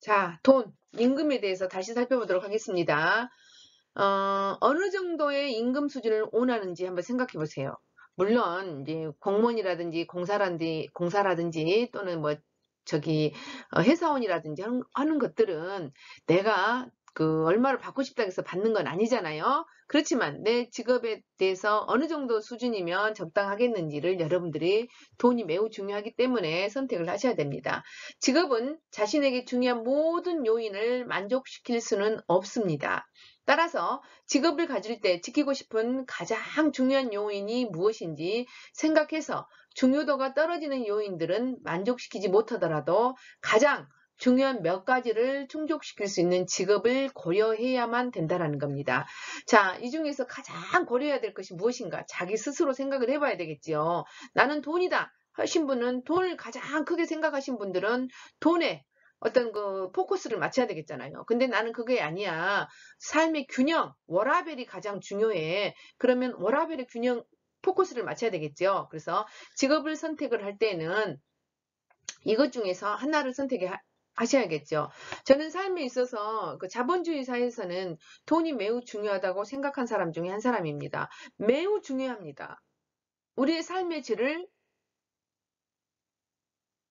자, 돈, 임금에 대해서 다시 살펴보도록 하겠습니다. 어느 정도의 임금 수준을 원하는지 한번 생각해 보세요. 물론, 이제 공무원이라든지 공사라든지 또는 회사원이라든지 하는 것들은 내가 얼마를 받고 싶다고 해서 받는 건 아니잖아요. 그렇지만 내 직업에 대해서 어느 정도 수준이면 적당하겠는지를 여러분들이 돈이 매우 중요하기 때문에 선택을 하셔야 됩니다. 직업은 자신에게 중요한 모든 요인을 만족시킬 수는 없습니다. 따라서 직업을 가질 때 지키고 싶은 가장 중요한 요인이 무엇인지 생각해서 중요도가 떨어지는 요인들은 만족시키지 못하더라도 가장 중요한 몇 가지를 충족시킬 수 있는 직업을 고려해야만 된다는 겁니다. 자, 이 중에서 가장 고려해야 될 것이 무엇인가? 자기 스스로 생각을 해봐야 되겠지요. 나는 돈이다 하신 분은, 돈을 가장 크게 생각하신 분들은 돈에 어떤 포커스를 맞춰야 되겠잖아요. 근데 나는 그게 아니야. 삶의 균형, 워라밸이 가장 중요해. 그러면 워라밸의 균형, 포커스를 맞춰야 되겠죠. 그래서 직업을 선택을 할 때는 이것 중에서 하나를 하셔야겠죠. 저는 삶에 있어서 자본주의 사회에서는 돈이 매우 중요하다고 생각한 사람 중에 한 사람입니다. 매우 중요합니다. 우리의 삶의 질을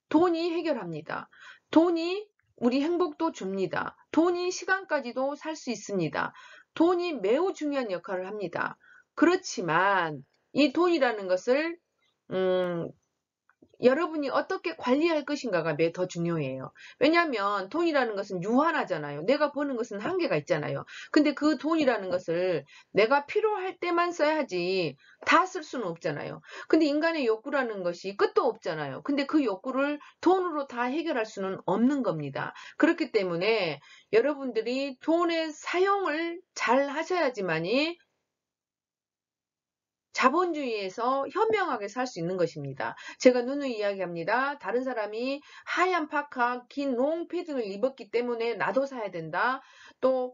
돈이 해결합니다. 돈이 우리 행복도 줍니다. 돈이 시간까지도 살 수 있습니다. 돈이 매우 중요한 역할을 합니다. 그렇지만 이 돈이라는 것을 여러분이 어떻게 관리할 것인가가 더 중요해요. 왜냐하면 돈이라는 것은 유한하잖아요. 내가 버는 것은 한계가 있잖아요. 근데 그 돈이라는 것을 내가 필요할 때만 써야지 다 쓸 수는 없잖아요. 근데 인간의 욕구라는 것이 끝도 없잖아요. 근데 그 욕구를 돈으로 다 해결할 수는 없는 겁니다. 그렇기 때문에 여러분들이 돈의 사용을 잘 하셔야지만이 자본주의에서 현명하게 살 수 있는 것입니다. 제가 누누이 이야기합니다. 다른 사람이 하얀 파카, 긴 롱패딩을 입었기 때문에 나도 사야 된다. 또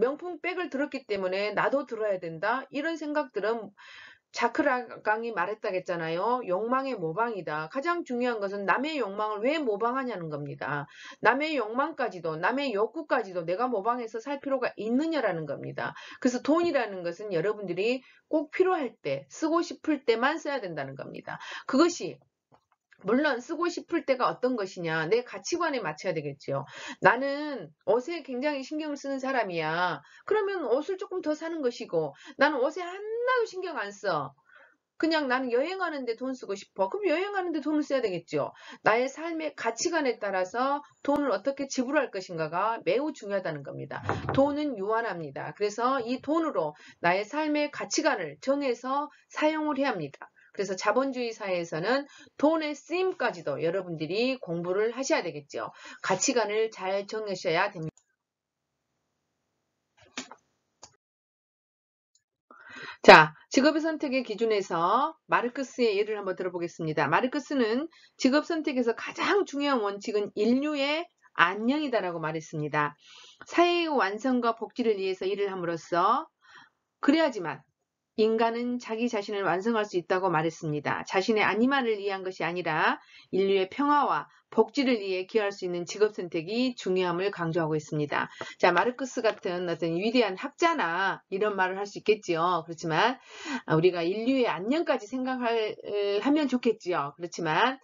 명품 백을 들었기 때문에 나도 들어야 된다. 이런 생각들은 자크라강이 말했다겠잖아요. 욕망의 모방이다. 가장 중요한 것은 남의 욕망을 왜 모방하냐는 겁니다. 남의 욕망까지도, 남의 욕구까지도 내가 모방해서 살 필요가 있느냐라는 겁니다. 그래서 돈이라는 것은 여러분들이 꼭 필요할 때, 쓰고 싶을 때만 써야 된다는 겁니다. 그것이 물론 쓰고 싶을 때가 어떤 것이냐, 내 가치관에 맞춰야 되겠죠. 나는 옷에 굉장히 신경을 쓰는 사람이야. 그러면 옷을 조금 더 사는 것이고, 나는 옷에 하나도 신경 안 써. 그냥 나는 여행하는데 돈 쓰고 싶어. 그럼 여행하는데 돈을 써야 되겠죠. 나의 삶의 가치관에 따라서 돈을 어떻게 지불할 것인가가 매우 중요하다는 겁니다. 돈은 유한합니다. 그래서 이 돈으로 나의 삶의 가치관을 정해서 사용을 해야 합니다. 그래서 자본주의 사회에서는 돈의 쓰임까지도 여러분들이 공부를 하셔야 되겠죠. 가치관을 잘 정하셔야 됩니다. 자, 직업의 선택의 기준에서 마르크스의 예를 한번 들어보겠습니다. 마르크스는 직업 선택에서 가장 중요한 원칙은 인류의 안녕이다라고 말했습니다. 사회의 완성과 복지를 위해서 일을 함으로써 그래야지만 인간은 자기 자신을 완성할 수 있다고 말했습니다. 자신의 안위만을 위한 것이 아니라 인류의 평화와 복지를 위해 기여할 수 있는 직업 선택이 중요함을 강조하고 있습니다. 자, 마르크스 같은 어떤 위대한 학자나 이런 말을 할 수 있겠지요. 그렇지만 우리가 인류의 안녕까지 생각하면 좋겠지요. 그렇지만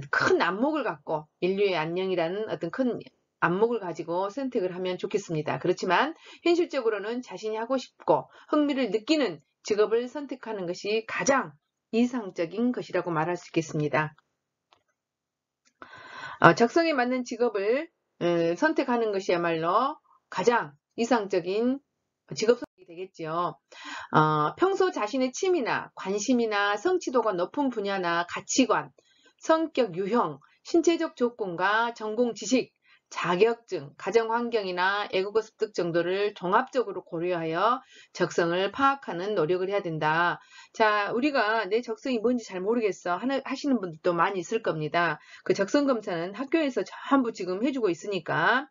큰 안목을 갖고 인류의 안녕이라는 어떤 큰 안목을 가지고 선택을 하면 좋겠습니다. 그렇지만 현실적으로는 자신이 하고 싶고 흥미를 느끼는 직업을 선택하는 것이 가장 이상적인 것이라고 말할 수 있겠습니다. 적성에 맞는 직업을 선택하는 것이야말로 가장 이상적인 직업 선택이 되겠지요. 평소 자신의 취미나 관심이나 성취도가 높은 분야나 가치관, 성격 유형, 신체적 조건과 전공 지식, 자격증, 가정 환경이나 애국어 습득 정도를 종합적으로 고려하여 적성을 파악하는 노력을 해야 된다. 자, 우리가 내 적성이 뭔지 잘 모르겠어 하시는 분들도 많이 있을 겁니다. 그 적성 검사는 학교에서 전부 지금 해주고 있으니까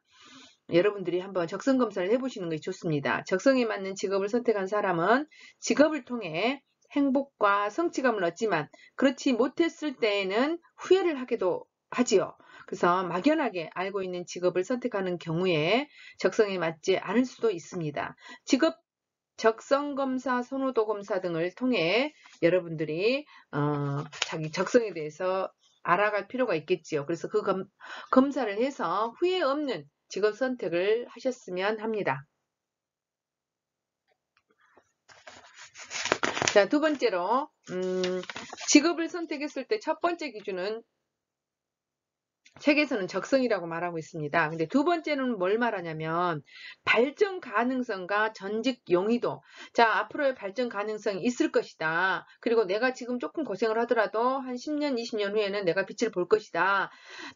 여러분들이 한번 적성 검사를 해보시는 것이 좋습니다. 적성에 맞는 직업을 선택한 사람은 직업을 통해 행복과 성취감을 얻지만 그렇지 못했을 때에는 후회를 하기도 하지요. 그래서 막연하게 알고 있는 직업을 선택하는 경우에 적성에 맞지 않을 수도 있습니다. 직업 적성검사, 선호도검사 등을 통해 여러분들이 자기 적성에 대해서 알아갈 필요가 있겠지요. 그래서 그 검사를 해서 후회 없는 직업 선택을 하셨으면 합니다. 자, 두 번째로 직업을 선택했을 때 첫 번째 기준은 책에서는 적성이라고 말하고 있습니다. 근데 두 번째는 뭘 말하냐면 발전 가능성과 전직 용의도. 자, 앞으로의 발전 가능성이 있을 것이다. 그리고 내가 지금 조금 고생을 하더라도 한 10년, 20년 후에는 내가 빛을 볼 것이다.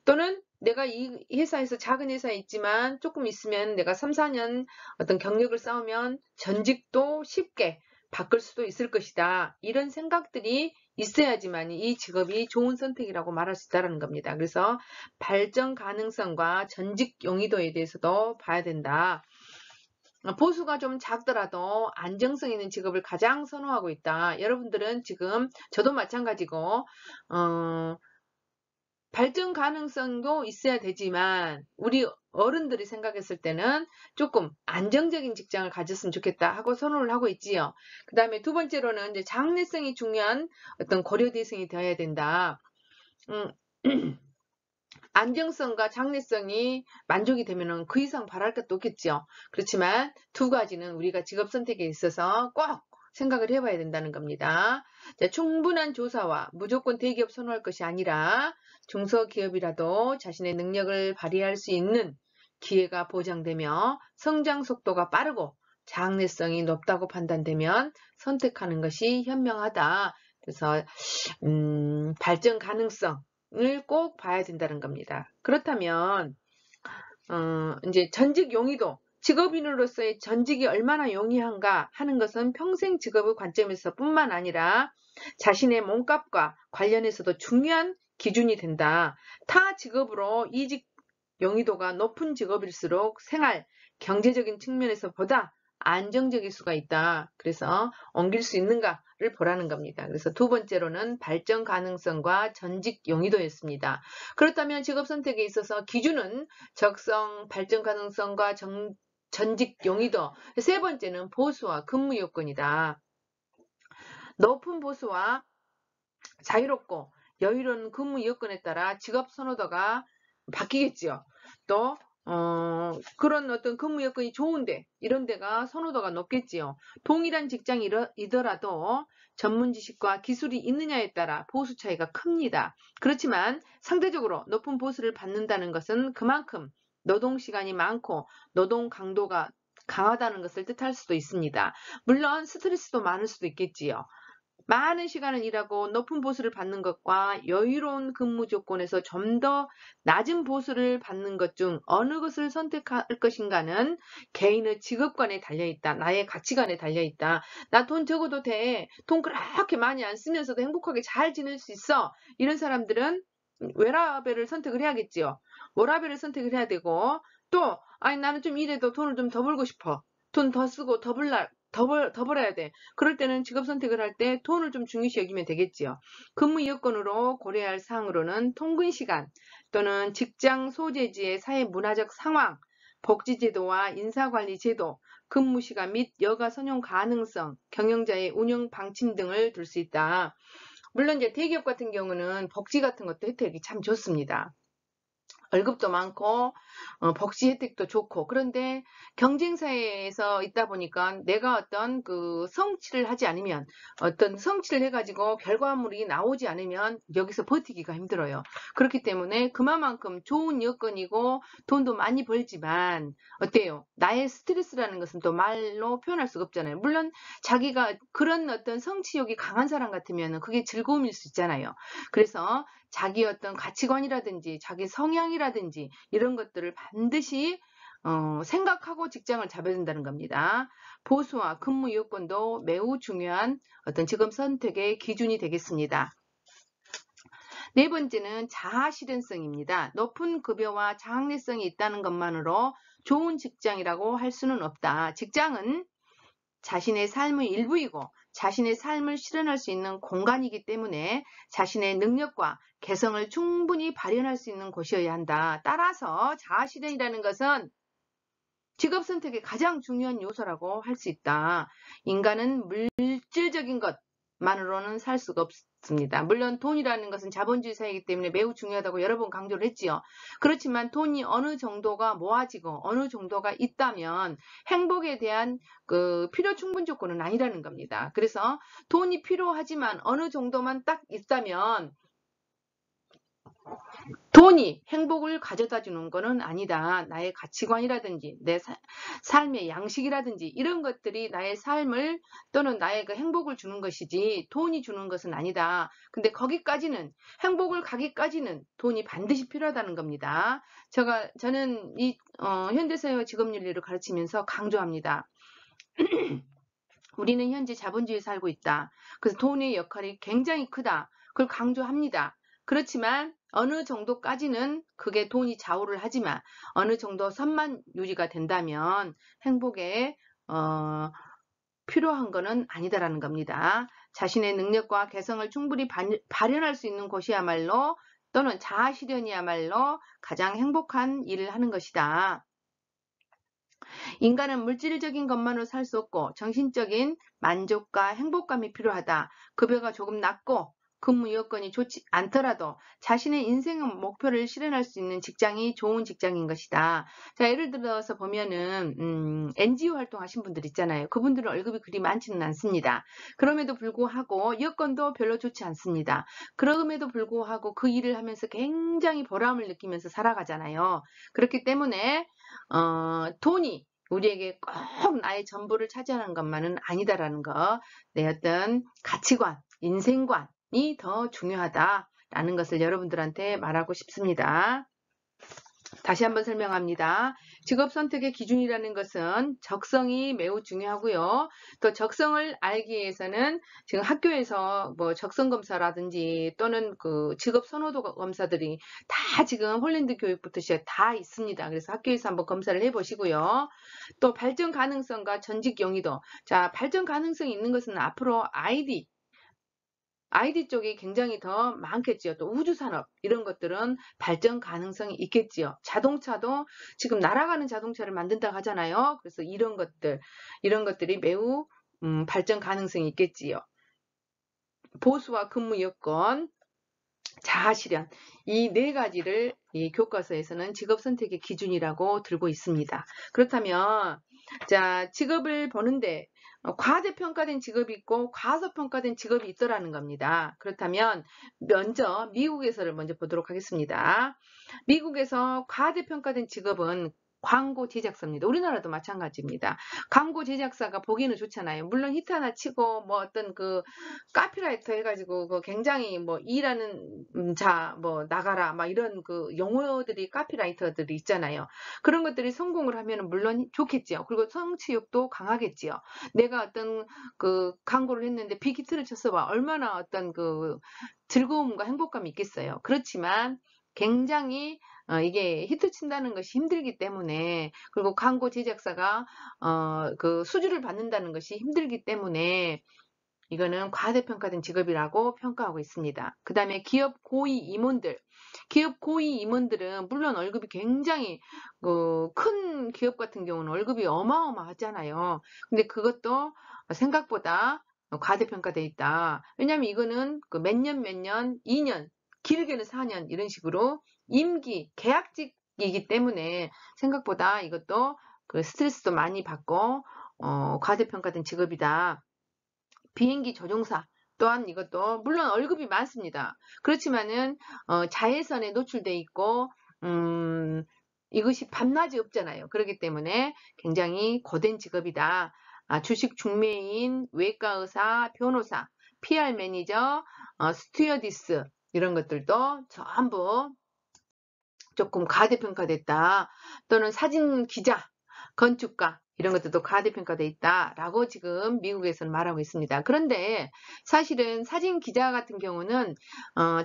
또는 내가 이 회사에서 작은 회사에 있지만 조금 있으면 내가 3, 4년 어떤 경력을 쌓으면 전직도 쉽게 바꿀 수도 있을 것이다. 이런 생각들이 있어야지만 이 직업이 좋은 선택이라고 말할 수 있다는 겁니다. 그래서 발전 가능성과 전직 용의도에 대해서도 봐야 된다. 보수가 좀 작더라도 안정성 있는 직업을 가장 선호하고 있다. 여러분들은 지금 저도 마찬가지고 발전 가능성도 있어야 되지만 우리 어른들이 생각했을 때는 조금 안정적인 직장을 가졌으면 좋겠다 하고 선호를 하고 있지요. 그 다음에 두 번째로는 이제 장래성이 중요한 어떤 고려 대상이 되어야 된다. 안정성과 장래성이 만족이 되면 그 이상 바랄 것도 없겠죠. 그렇지만 두 가지는 우리가 직업 선택에 있어서 꼭 생각을 해봐야 된다는 겁니다. 자, 충분한 조사와 무조건 대기업 선호할 것이 아니라 중소기업이라도 자신의 능력을 발휘할 수 있는 기회가 보장되며 성장 속도가 빠르고 장래성이 높다고 판단되면 선택하는 것이 현명하다. 그래서 발전 가능성을 꼭 봐야 된다는 겁니다. 그렇다면 이제 전직 용의도, 직업인으로서의 전직이 얼마나 용이한가 하는 것은 평생 직업의 관점에서 뿐만 아니라 자신의 몸값과 관련해서도 중요한 기준이 된다. 타 직업으로 이직 용의도가 높은 직업일수록 생활, 경제적인 측면에서 보다 안정적일 수가 있다. 그래서 옮길 수 있는가를 보라는 겁니다. 그래서 두 번째로는 발전 가능성과 전직 용의도였습니다. 그렇다면 직업 선택에 있어서 기준은 적성, 발전 가능성과 전직 용의도. 세 번째는 보수와 근무 요건이다. 높은 보수와 자유롭고 여유로운 근무 여건에 따라 직업 선호도가 바뀌겠지요. 또 그런 어떤 근무 여건이 좋은데 이런 데가 선호도가 높겠지요. 동일한 직장이더라도 전문 지식과 기술이 있느냐에 따라 보수 차이가 큽니다. 그렇지만 상대적으로 높은 보수를 받는다는 것은 그만큼 노동 시간이 많고 노동 강도가 강하다는 것을 뜻할 수도 있습니다. 물론 스트레스도 많을 수도 있겠지요. 많은 시간을 일하고 높은 보수를 받는 것과 여유로운 근무 조건에서 좀 더 낮은 보수를 받는 것 중 어느 것을 선택할 것인가는 개인의 직업관에 달려있다. 나의 가치관에 달려있다. 나 돈 적어도 돼. 돈 그렇게 많이 안 쓰면서도 행복하게 잘 지낼 수 있어. 이런 사람들은 워라밸을 선택을 해야겠지요. 워라밸을 선택을 해야 되고 또 아니 나는 좀 일해도 돈을 좀 더 벌고 싶어. 돈 더 쓰고 더 벌어야 돼. 그럴 때는 직업 선택을 할 때 돈을 좀 중요시 여기면 되겠지요. 근무 여건으로 고려할 사항으로는 통근 시간 또는 직장 소재지의 사회 문화적 상황, 복지제도와 인사관리 제도, 근무 시간 및 여가 선용 가능성, 경영자의 운영 방침 등을 둘 수 있다. 물론 이제 대기업 같은 경우는 복지 같은 것도 혜택이 참 좋습니다. 월급도 많고 복지 혜택도 좋고 그런데 경쟁사회에서 있다 보니까 내가 어떤 그 성취를 하지 않으면 어떤 성취를 해가지고 결과물이 나오지 않으면 여기서 버티기가 힘들어요. 그렇기 때문에 그만큼 좋은 여건이고 돈도 많이 벌지만 어때요? 나의 스트레스라는 것은 또 말로 표현할 수가 없잖아요. 물론 자기가 그런 어떤 성취욕이 강한 사람 같으면 그게 즐거움일 수 있잖아요. 그래서 자기 어떤 가치관이라든지 자기 성향이라든지 이런 것들을 반드시 생각하고 직장을 잡아야 된다는 겁니다. 보수와 근무 요건도 매우 중요한 어떤 직업 선택의 기준이 되겠습니다. 네 번째는 자아 실현성입니다. 높은 급여와 장래성이 있다는 것만으로 좋은 직장이라고 할 수는 없다. 직장은 자신의 삶의 일부이고 자신의 삶을 실현할 수 있는 공간이기 때문에 자신의 능력과 개성을 충분히 발현할 수 있는 곳이어야 한다. 따라서 자아실현이라는 것은 직업 선택의 가장 중요한 요소라고 할 수 있다. 인간은 물질적인 것만으로는 살 수가 없습니다. 물론 돈이라는 것은 자본주의 사회이기 때문에 매우 중요하다고 여러 번 강조를 했지요. 그렇지만 돈이 어느 정도가 모아지고 어느 정도가 있다면 행복에 대한 그 필요 충분 조건은 아니라는 겁니다. 그래서 돈이 필요하지만 어느 정도만 딱 있다면 돈이 행복을 가져다 주는 것은 아니다. 나의 가치관이라든지 내 삶의 양식이라든지 이런 것들이 나의 삶을 또는 나의 그 행복을 주는 것이지 돈이 주는 것은 아니다. 근데 거기까지는 행복을 가기까지는 돈이 반드시 필요하다는 겁니다. 저는 이 현대사회와 직업윤리를 가르치면서 강조합니다. 우리는 현재 자본주의에 살고 있다. 그래서 돈의 역할이 굉장히 크다. 그걸 강조합니다. 그렇지만 어느 정도까지는 그게 돈이 좌우를 하지만 어느 정도 선만 유지가 된다면 행복에 필요한 거는 아니다라는 겁니다. 자신의 능력과 개성을 충분히 발현할 수 있는 곳이야말로 또는 자아실현이야말로 가장 행복한 일을 하는 것이다. 인간은 물질적인 것만으로 살 수 없고 정신적인 만족과 행복감이 필요하다. 급여가 조금 낮고 근무 여건이 좋지 않더라도 자신의 인생의 목표를 실현할 수 있는 직장이 좋은 직장인 것이다. 자, 예를 들어서 보면은 NGO 활동하신 분들 있잖아요. 그분들은 월급이 그리 많지는 않습니다. 그럼에도 불구하고 여건도 별로 좋지 않습니다. 그럼에도 불구하고 그 일을 하면서 굉장히 보람을 느끼면서 살아가잖아요. 그렇기 때문에 돈이 우리에게 꼭 나의 전부를 차지하는 것만은 아니다라는 거, 내 어떤 가치관, 인생관이 더 중요하다라는 것을 여러분들한테 말하고 싶습니다. 다시 한번 설명합니다. 직업 선택의 기준이라는 것은 적성이 매우 중요하고요. 또 적성을 알기 위해서는 지금 학교에서 뭐 적성 검사라든지 또는 그 직업 선호도 검사들이 다 지금 홀랜드 교육부터 시작 다 있습니다. 그래서 학교에서 한번 검사를 해보시고요. 또 발전 가능성과 전직 용의도. 자, 발전 가능성이 있는 것은 앞으로 ID 쪽이 굉장히 더 많겠지요. 또 우주산업 이런 것들은 발전 가능성이 있겠지요. 자동차도 지금 날아가는 자동차를 만든다고 하잖아요. 그래서 이런 것들이 매우 발전 가능성이 있겠지요. 보수와 근무 여건, 자아실현 이 네 가지를 이 교과서에서는 직업 선택의 기준이라고 들고 있습니다. 그렇다면 자, 직업을 보는데 과대평가된 직업이 있고 과소평가된 직업이 있더라는 겁니다. 그렇다면 먼저 미국에서를 먼저 보도록 하겠습니다. 미국에서 과대평가된 직업은 광고 제작사입니다. 우리나라도 마찬가지입니다. 광고 제작사가 보기는 좋잖아요. 물론 히트 하나 치고 뭐 어떤 그 카피라이터 해가지고 그 굉장히 뭐 일하는 뭐 나가라 막 이런 그 용어들이 카피라이터들이 있잖아요. 그런 것들이 성공을 하면 물론 좋겠지요. 그리고 성취욕도 강하겠지요. 내가 어떤 그 광고를 했는데 빅히트를 쳤어봐 얼마나 어떤 그 즐거움과 행복감이 있겠어요. 그렇지만 굉장히 이게 히트 친다는 것이 힘들기 때문에 그리고 광고 제작사가 그 수주를 받는다는 것이 힘들기 때문에 이거는 과대평가된 직업이라고 평가하고 있습니다. 그 다음에 기업 고위 임원들. 기업 고위 임원들은 물론 월급이 굉장히 큰 기업 같은 경우는 월급이 어마어마하잖아요. 근데 그것도 생각보다 과대평가돼 있다. 왜냐하면 이거는 그 몇 년, 2년, 길게는 4년 이런 식으로 임기, 계약직이기 때문에 생각보다 이것도 그 스트레스도 많이 받고 과대평가된 직업이다. 비행기 조종사 또한 이것도 물론 월급이 많습니다. 그렇지만은 자외선에 노출돼 있고 이것이 밤낮이 없잖아요. 그렇기 때문에 굉장히 고된 직업이다. 주식 중매인, 외과 의사, 변호사, PR 매니저, 스튜어디스 이런 것들도 전부 조금 과대평가됐다. 또는 사진 기자, 건축가 이런 것들도 과대평가돼 있다라고 지금 미국에서는 말하고 있습니다. 그런데 사실은 사진 기자 같은 경우는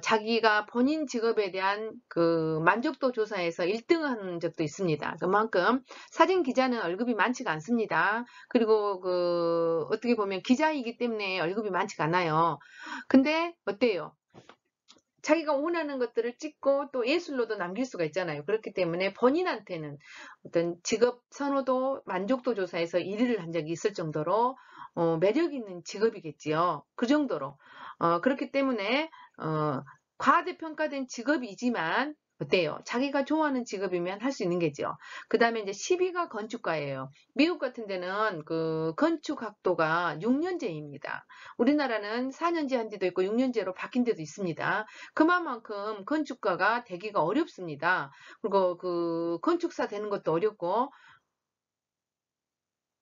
자기가 본인 직업에 대한 그 만족도 조사에서 1등한 적도 있습니다. 그만큼 사진 기자는 월급이 많지가 않습니다. 그리고 그 어떻게 보면 기자이기 때문에 월급이 많지가 않아요. 근데 어때요? 자기가 원하는 것들을 찍고 또 예술로도 남길 수가 있잖아요. 그렇기 때문에 본인한테는 어떤 직업 선호도 만족도 조사에서 1위를 한 적이 있을 정도로 매력 있는 직업이겠지요. 그 정도로. 그렇기 때문에 과대평가된 직업이지만 어때요? 자기가 좋아하는 직업이면 할 수 있는 게죠. 그 다음에 이제 10위가 건축가예요. 미국 같은 데는 그 건축학도가 6년제입니다. 우리나라는 4년제 한 데도 있고 6년제로 바뀐 데도 있습니다. 그만큼 건축가가 되기가 어렵습니다. 그리고 그 건축사 되는 것도 어렵고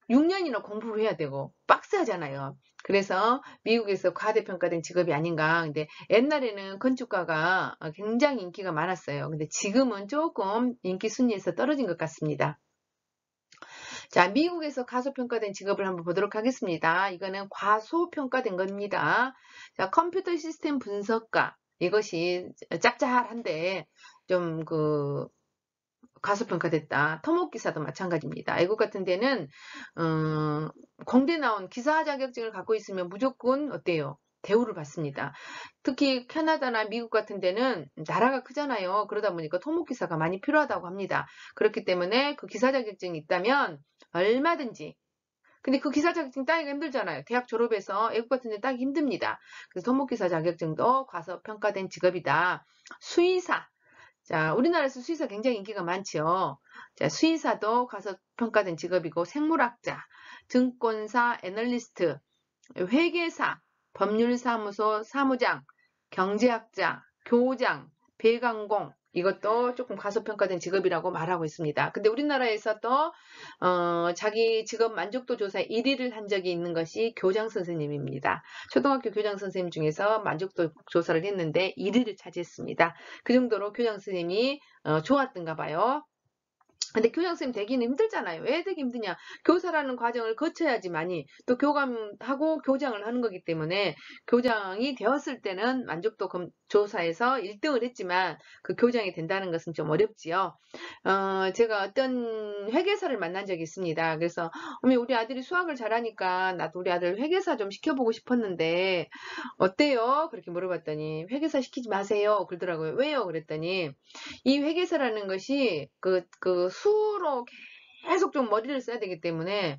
6년이나 공부해야 되고 빡세하잖아요. 그래서 미국에서 과대평가된 직업이 아닌가. 근데 옛날에는 건축가가 굉장히 인기가 많았어요. 근데 지금은 조금 인기 순위에서 떨어진 것 같습니다. 자, 미국에서 과소평가된 직업을 한번 보도록 하겠습니다. 이거는 과소평가된 겁니다. 자, 컴퓨터 시스템 분석가. 이것이 짭짤한데 좀 과소평가됐다. 토목기사도 마찬가지입니다. 외국 같은 데는 공대 나온 기사 자격증을 갖고 있으면 무조건 어때요? 대우를 받습니다. 특히 캐나다나 미국 같은 데는 나라가 크잖아요. 그러다 보니까 토목기사가 많이 필요하다고 합니다. 그렇기 때문에 그 기사 자격증이 있다면 얼마든지. 근데 그 기사 자격증 따기가 힘들잖아요. 대학 졸업해서 외국 같은 데 따기 힘듭니다. 그래서 토목기사 자격증도 과소평가된 직업이다. 수의사. 자, 우리나라에서 수의사 굉장히 인기가 많죠. 자, 수의사도 과소평가된 직업이고 생물학자, 증권사, 애널리스트, 회계사, 법률사무소 사무장, 경제학자, 교장, 배관공 이것도 조금 과소평가된 직업이라고 말하고 있습니다. 근데 우리나라에서 또 자기 직업 만족도 조사 1위를 한 적이 있는 것이 교장 선생님입니다. 초등학교 교장 선생님 중에서 만족도 조사를 했는데 1위를 차지했습니다. 그 정도로 교장 선생님이 좋았던가 봐요. 근데 교장선생님 되기는 힘들잖아요. 왜 되기 힘드냐? 교사라는 과정을 거쳐야지만이 또 교감하고 교장을 하는 거기 때문에 교장이 되었을 때는 만족도 조사에서 1등을 했지만 그 교장이 된다는 것은 좀 어렵지요. 제가 어떤 회계사를 만난 적이 있습니다. 그래서 어머니 우리 아들이 수학을 잘하니까 나도 우리 아들 회계사 좀 시켜보고 싶었는데 어때요? 그렇게 물어봤더니 회계사 시키지 마세요. 그러더라고요. 왜요? 그랬더니 이 회계사라는 것이 그 수로 계속 좀 머리를 써야 되기 때문에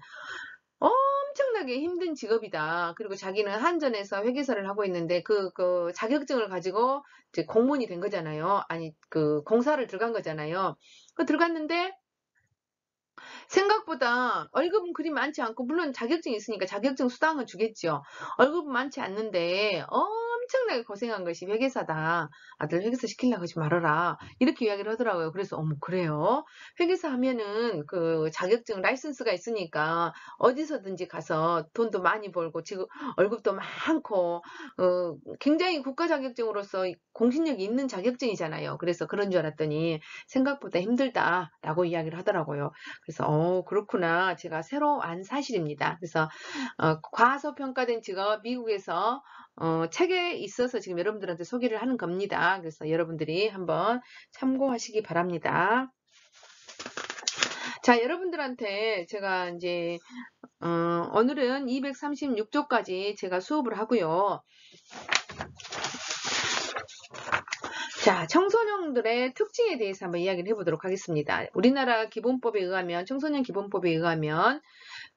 엄청나게 힘든 직업이다. 그리고 자기는 한전에서 회계사를 하고 있는데 그 자격증을 가지고 이제 공무원이 된 거잖아요. 아니 그 공사를 들어간 거잖아요. 들어갔는데 생각보다 월급은 그리 많지 않고 물론 자격증이 있으니까 자격증 수당은 주겠죠. 월급은 많지 않는데 엄청나게 고생한 것이 회계사다. 아들 회계사 시키려고 하지 말아라. 이렇게 이야기를 하더라고요. 그래서 어머 그래요? 회계사 하면은 그 자격증 라이선스가 있으니까 어디서든지 가서 돈도 많이 벌고 지금 월급도 많고 굉장히 국가 자격증으로서 공신력이 있는 자격증이잖아요. 그래서 그런 줄 알았더니 생각보다 힘들다라고 이야기를 하더라고요. 그래서 그렇구나. 제가 새로 안 사실입니다. 그래서 과소평가된 직업 미국에서 책에 있어서 지금 여러분들한테 소개를 하는 겁니다. 그래서 여러분들이 한번 참고하시기 바랍니다. 자, 여러분들한테 제가 이제 오늘은 236조까지 제가 수업을 하고요. 자, 청소년들의 특징에 대해서 한번 이야기를 해보도록 하겠습니다. 우리나라 기본법에 의하면, 청소년 기본법에 의하면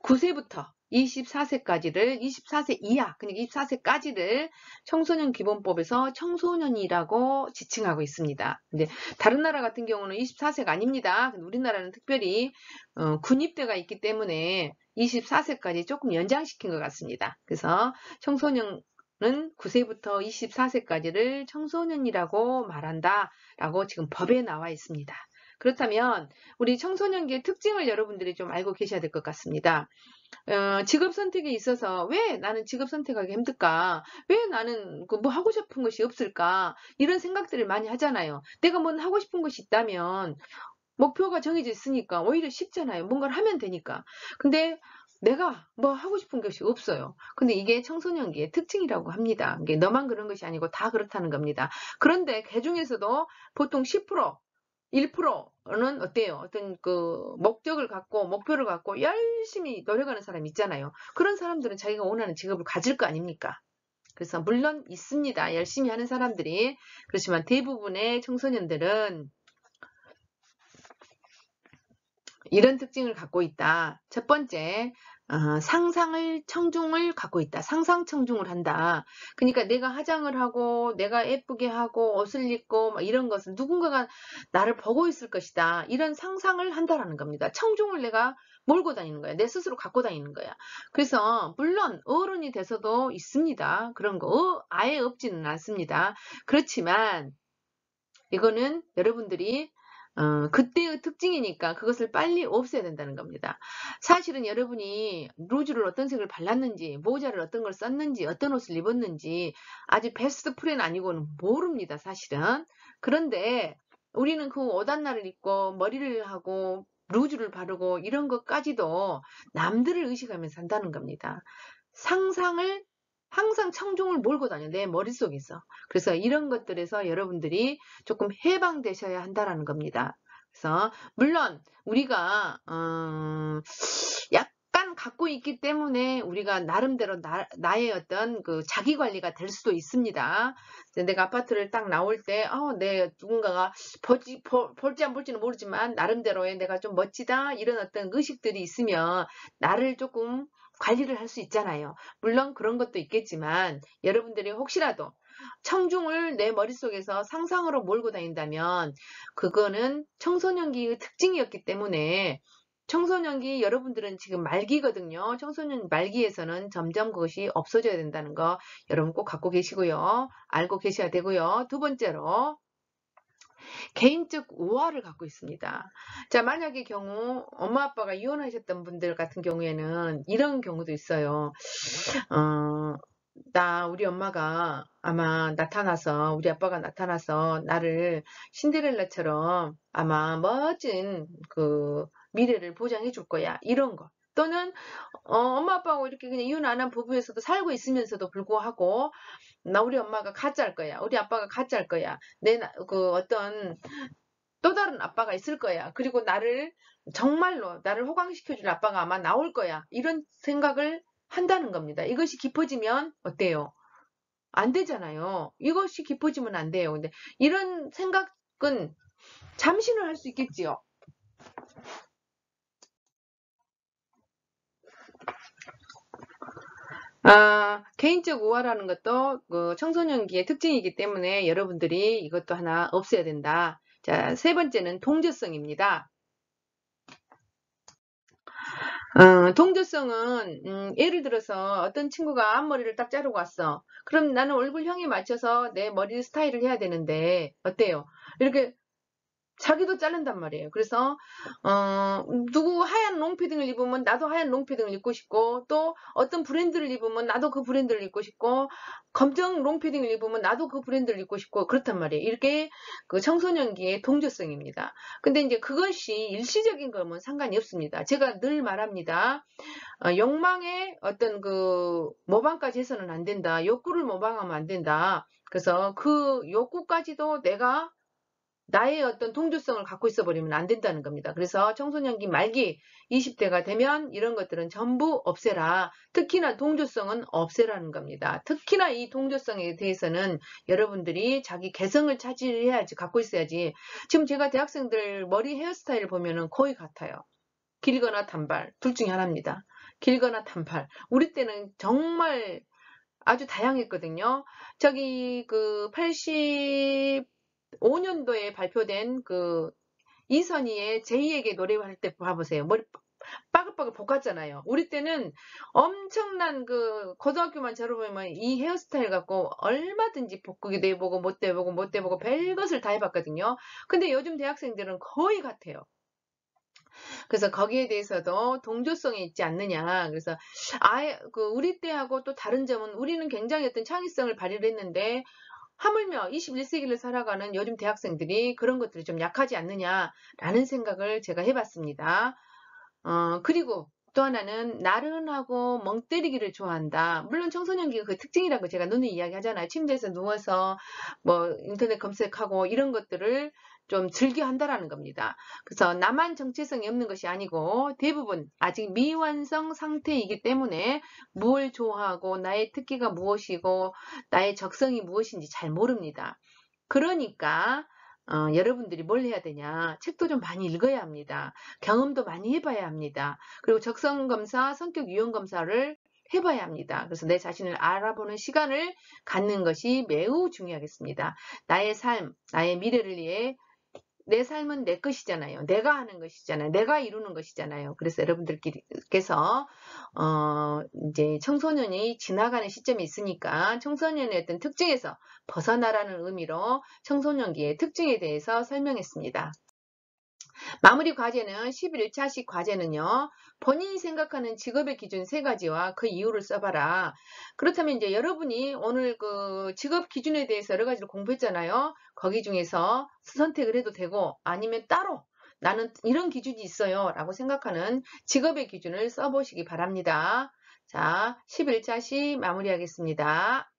9세부터 24세까지를, 24세 이하, 그러니까 24세까지를 청소년 기본법에서 청소년이라고 지칭하고 있습니다. 근데 다른 나라 같은 경우는 24세가 아닙니다. 우리나라는 특별히 군입대가 있기 때문에 24세까지 조금 연장시킨 것 같습니다. 그래서 청소년 은 9세부터 24세까지를 청소년이라고 말한다 라고 지금 법에 나와 있습니다. 그렇다면 우리 청소년기의 특징을 여러분들이 좀 알고 계셔야 될 것 같습니다. 직업 선택에 있어서 왜 나는 직업 선택하기 힘들까? 왜 나는 뭐 하고 싶은 것이 없을까? 이런 생각들을 많이 하잖아요. 내가 뭐 하고 싶은 것이 있다면 목표가 정해져 있으니까 오히려 쉽잖아요. 뭔가를 하면 되니까. 근데 내가 뭐 하고 싶은 것이 없어요. 근데 이게 청소년기의 특징이라고 합니다. 이게 너만 그런 것이 아니고 다 그렇다는 겁니다. 그런데 그 중에서도 보통 10%, 1%는 어때요? 어떤 그 목적을 갖고 목표를 갖고 열심히 노력하는 사람 있잖아요. 그런 사람들은 자기가 원하는 직업을 가질 거 아닙니까? 그래서 물론 있습니다. 열심히 하는 사람들이. 그렇지만 대부분의 청소년들은 이런 특징을 갖고 있다. 첫 번째, 상상을 청중을 갖고 있다. 상상 청중을 한다. 그러니까 내가 화장을 하고 내가 예쁘게 하고 옷을 입고 막 이런 것은 누군가가 나를 보고 있을 것이다. 이런 상상을 한다라는 겁니다. 청중을 내가 몰고 다니는 거야. 내 스스로 갖고 다니는 거야. 그래서 물론 어른이 돼서도 있습니다. 그런 거 아예 없지는 않습니다. 그렇지만 이거는 여러분들이 그때의 특징이니까 그것을 빨리 없애야 된다는 겁니다. 사실은 여러분이 루즈를 어떤 색을 발랐는지, 모자를 어떤 걸 썼는지, 어떤 옷을 입었는지 아직 베스트 프렌 아니고는 모릅니다. 사실은. 그런데 우리는 그 옷 하나를 입고 머리를 하고 루즈를 바르고 이런 것까지도 남들을 의식하면서 한다는 겁니다. 상상을 항상 청중을 몰고 다녀. 내 머릿속에서. 그래서 이런 것들에서 여러분들이 조금 해방되셔야 한다라는 겁니다. 그래서 물론 우리가 약간 갖고 있기 때문에 우리가 나름대로 나의 어떤 그 자기 관리가 될 수도 있습니다. 내가 아파트를 딱 나올 때 내 누군가가 볼지 안 볼지는 모르지만 나름대로의 내가 좀 멋지다 이런 어떤 의식들이 있으면 나를 조금 관리를 할 수 있잖아요. 물론 그런 것도 있겠지만 여러분들이 혹시라도 청중을 내 머릿속에서 상상으로 몰고 다닌다면 그거는 청소년기의 특징이었기 때문에 청소년기 여러분들은 지금 말기거든요. 청소년 말기에서는 점점 그것이 없어져야 된다는 거 여러분 꼭 갖고 계시고요. 알고 계셔야 되고요. 두 번째로 개인적 우화를 갖고 있습니다. 자, 만약의 경우 엄마 아빠가 이혼하셨던 분들 같은 경우에는 이런 경우도 있어요. 우리 엄마가 아마 나타나서, 우리 아빠가 나타나서 나를 신데렐라처럼 아마 멋진 그 미래를 보장해 줄 거야. 이런 거. 또는, 엄마 아빠하고 이렇게 그냥 이혼 안 한 부부에서도 살고 있으면서도 불구하고, 우리 엄마가 가짜일 거야. 우리 아빠가 가짜일 거야. 어떤 또 다른 아빠가 있을 거야. 그리고 정말로 나를 호강시켜줄 아빠가 아마 나올 거야. 이런 생각을 한다는 겁니다. 이것이 깊어지면 어때요? 안 되잖아요. 이것이 깊어지면 안 돼요. 근데 이런 생각은 잠시는 할 수 있겠지요. 개인적 우화라는 것도 그 청소년기의 특징이기 때문에 여러분들이 이것도 하나 없애야 된다. 자, 세 번째는 동조성입니다. 동조성은 예를 들어서 어떤 친구가 앞머리를 딱 자르고 왔어. 그럼 나는 얼굴형에 맞춰서 내 머리 스타일을 해야 되는데 어때요? 이렇게 자기도 자른단 말이에요. 그래서 누구 하얀 롱패딩을 입으면 나도 하얀 롱패딩을 입고 싶고, 또 어떤 브랜드를 입으면 나도 그 브랜드를 입고 싶고, 검정 롱패딩을 입으면 나도 그 브랜드를 입고 싶고 그렇단 말이에요. 이렇게 그 청소년기의 동조성입니다. 근데 이제 그것이 일시적인 거면 상관이 없습니다. 제가 늘 말합니다. 욕망의 어떤 그 모방까지 해서는 안 된다. 욕구를 모방하면 안 된다. 그래서 그 욕구까지도 내가 나의 어떤 동조성을 갖고 있어 버리면 안 된다는 겁니다. 그래서 청소년기 말기 20대가 되면 이런 것들은 전부 없애라. 특히나 동조성은 없애라는 겁니다. 특히나 이 동조성에 대해서는 여러분들이 자기 개성을 차지해야지, 갖고 있어야지. 지금 제가 대학생들 머리 헤어스타일을 보면은 거의 같아요. 길거나 단발, 둘 중에 하나입니다. 길거나 단발. 우리 때는 정말 아주 다양했거든요. 저기 그 85년도에 발표된 그 이선희의 제2에게 노래할 때 봐보세요. 머리 빠글빠글 볶았잖아요. 우리 때는 엄청난 그 고등학교만 졸업하면 이 헤어스타일 갖고 얼마든지 볶기도 해보고 못도 해보고 못도 해보고 별것을 다 해봤거든요. 근데 요즘 대학생들은 거의 같아요. 그래서 거기에 대해서도 동조성이 있지 않느냐. 그래서 아예 우리 때하고 또 다른 점은 우리는 굉장히 어떤 창의성을 발휘를 했는데 하물며 21세기를 살아가는 요즘 대학생들이 그런 것들이 좀 약하지 않느냐라는 생각을 제가 해봤습니다. 그리고 또 하나는 나른하고 멍 때리기를 좋아한다. 물론 청소년기가 그 특징이라고 제가 누누이 이야기하잖아요. 침대에서 누워서 뭐 인터넷 검색하고 이런 것들을 좀 즐겨 한다라는 겁니다. 그래서 나만 정체성이 없는 것이 아니고 대부분 아직 미완성 상태이기 때문에 뭘 좋아하고 나의 특기가 무엇이고 나의 적성이 무엇인지 잘 모릅니다. 그러니까 여러분들이 뭘 해야 되냐? 책도 좀 많이 읽어야 합니다. 경험도 많이 해봐야 합니다. 그리고 적성검사, 성격 유형검사를 해봐야 합니다. 그래서 내 자신을 알아보는 시간을 갖는 것이 매우 중요하겠습니다. 나의 삶, 나의 미래를 위해 내 삶은 내 것이잖아요. 내가 하는 것이잖아요. 내가 이루는 것이잖아요. 그래서 여러분들께서 이제 청소년이 지나가는 시점이 있으니까 청소년의 어떤 특징에서 벗어나라는 의미로 청소년기의 특징에 대해서 설명했습니다. 마무리 과제는 11차식 과제는요. 본인이 생각하는 직업의 기준 3가지와 그 이유를 써봐라. 그렇다면 이제 여러분이 오늘 그 직업 기준에 대해서 여러 가지를 공부했잖아요. 거기 중에서 선택을 해도 되고 아니면 따로 나는 이런 기준이 있어요 라고 생각하는 직업의 기준을 써보시기 바랍니다. 자, 11차식 마무리하겠습니다.